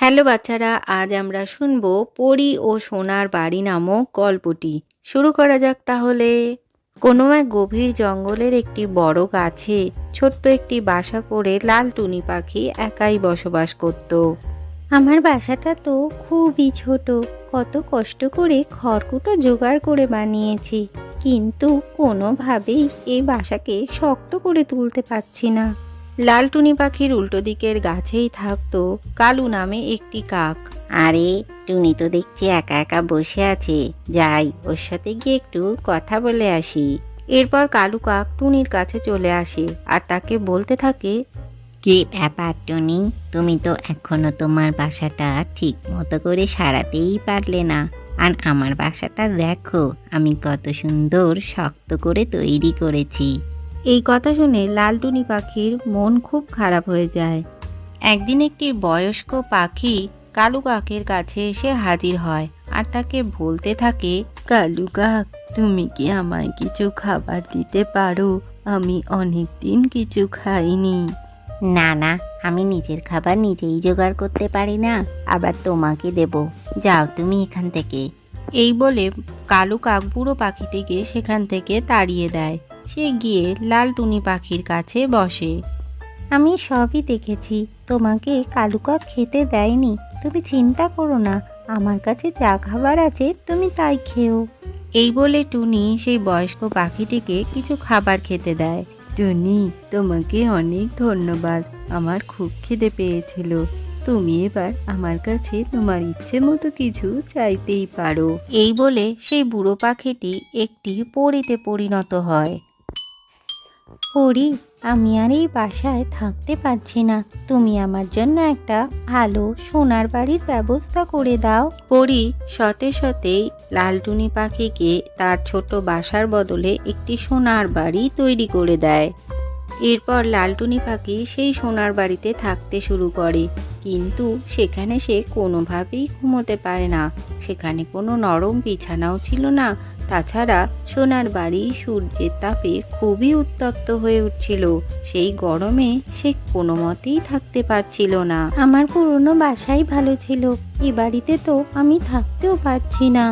Hello বাচ্চারা, আজ আমরা শুনবো পরী ও সোনার বাড়ি নামক গল্পটি। শুরু করা যাক তাহলে। কোনো এক গভীর জঙ্গলের একটি বড় গাছে ছোট্ট একটি বাসা করে লাল টুনি পাখি একাই বসবাস করত। আমার বাসাটা তো খুবই ছোট, কত কষ্ট করে খড়কুটো জোগাড় করে বানিয়েছি, কিন্তু কোনোভাবেই এই বাসাকে শক্ত করে তুলতে পারছি না। লাল টুনি পাখির উল্টো দিকের গাছেই থাকতো কালু নামে একটি কাক। আরে, টুনি তো দেখছি একা একা বসে আছে, যাই ওর সাথে গিয়ে একটু কথা বলে আসি। এরপর কালু কাক টুনির কাছে চলে আসে আর তাকে বলতে থাকে, কি ব্যাপার টুনি, তুমি তো এখনো তোমার বাসাটা ঠিক মতো করে সারাতেই পারলে না। আর আমার বাসাটা দেখো, আমি কত সুন্দর শক্ত করে তৈরি করেছি। এই কথা শুনে লাল টুনি পাখির মন খুব খারাপ হয়ে যায়। একদিন একটি বয়স্ক পাখি কালু কাকের কাছে এসে হাজির হয় আর তাকে বলতে থাকে, কালু কাক, তুমি কি আমায় কিছু খাবার দিতে পারো? আমি অনেক দিন কিছু খাইনি। না না, আমি নিজের খাবার নিজেই জোগাড় করতে পারি না, আবার তোমাকে দেব, যাও তুমি এখান থেকে। এই বলে কালু কাক বুড়ো পাখিটিকে সেখান থেকে তাড়িয়ে দেয়। সে গিয়ে লাল টুনি পাখির কাছে বসে। আমি সবই দেখেছি, তোমাকে কালু কাক খেতে দেয়নি, তুমি চিন্তা করো না, আমার কাছে যা খাবার আছে তুমি তাই খেও। এই বলে টুনি সেই বয়স্ক পাখিটিকে কিছু খাবার খেতে দেয়। টুনি, তোমাকে অনেক ধন্যবাদ, আমার খুব খিদে পেয়েছিল, তুমি এবার আমার কাছে তোমার ইচ্ছে মতো কিছু চাইতেই পারো। এই বলে সেই বুড়ো পাখিটি একটি পরীতে পরিণত হয়। পরী, আমি আর এই বাসায় থাকতে পারছি না, তুমি আমার জন্য একটা ভালো সোনার বাড়ির ব্যবস্থা করে দাও। পরী সতে সতেই লালটুনি পাখিকে তার ছোট বাসার বদলে একটি সোনার বাড়ি তৈরি করে দেয়। এরপর লালটুনি পাখি সেই সোনার বাড়িতে থাকতে শুরু করে, কিন্তু সেখানে সে কোনোভাবেই ঘুমোতে পারে না। সেখানে কোনো নরম বিছানাও ছিল না। তাছাড়া সোনার বাড়ি সূর্যের তাপে খুবই উত্তপ্ত হয়ে উঠছিল। সেই গরমে সে কোনো মতেই থাকতে পারছিল না। আমার পুরনো বাসাই ভালো ছিল, এ বাড়িতে তো আমি থাকতেও পারছি না।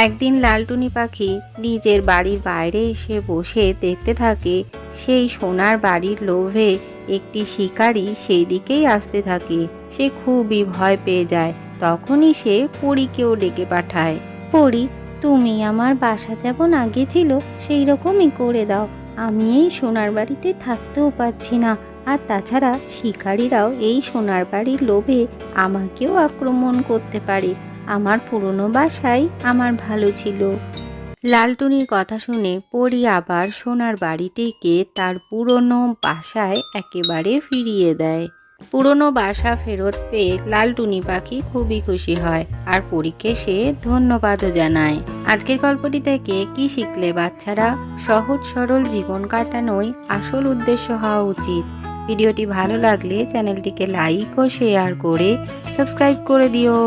একদিন লালটুনি পাখি নিজের বাড়ির বাইরে এসে বসে দেখতে থাকে সেই সোনার বাড়ির লোভে একটি শিকারী সেই দিকেই আসতে থাকে। সে খুবই ভয় পেয়ে যায়। তখনই সে পরীকেও ডেকে পাঠায়। পরী, তুমি আমার বাসা যেমন আগে ছিল সেই রকমই করে দাও, আমি এই সোনার বাড়িতে থাকতেও পারছি না। আর তাছাড়া শিকারীরাও এই সোনার বাড়ির লোভে আমাকেও আক্রমণ করতে পারে। আমার পুরনো বাসাই আমার ভালো ছিল। লালটুনির কথা শুনে পরী আবার সোনার বাড়িটিকে তার পুরনো বাসায় একেবারে ফিরিয়ে দেয়। পুরনো বাসা ফেরত পেয়ে লালটুনি পাখি খুবই খুশি হয় আর পরীকে সে ধন্যবাদও জানায়। আজকের গল্পটি থেকে কি শিখলে বাচ্চারা? সহজ সরল জীবন কাটানোই আসল উদ্দেশ্য হওয়া উচিত। ভিডিওটি ভালো লাগলে চ্যানেলটিকে লাইক ও শেয়ার করে সাবস্ক্রাইব করে দিও।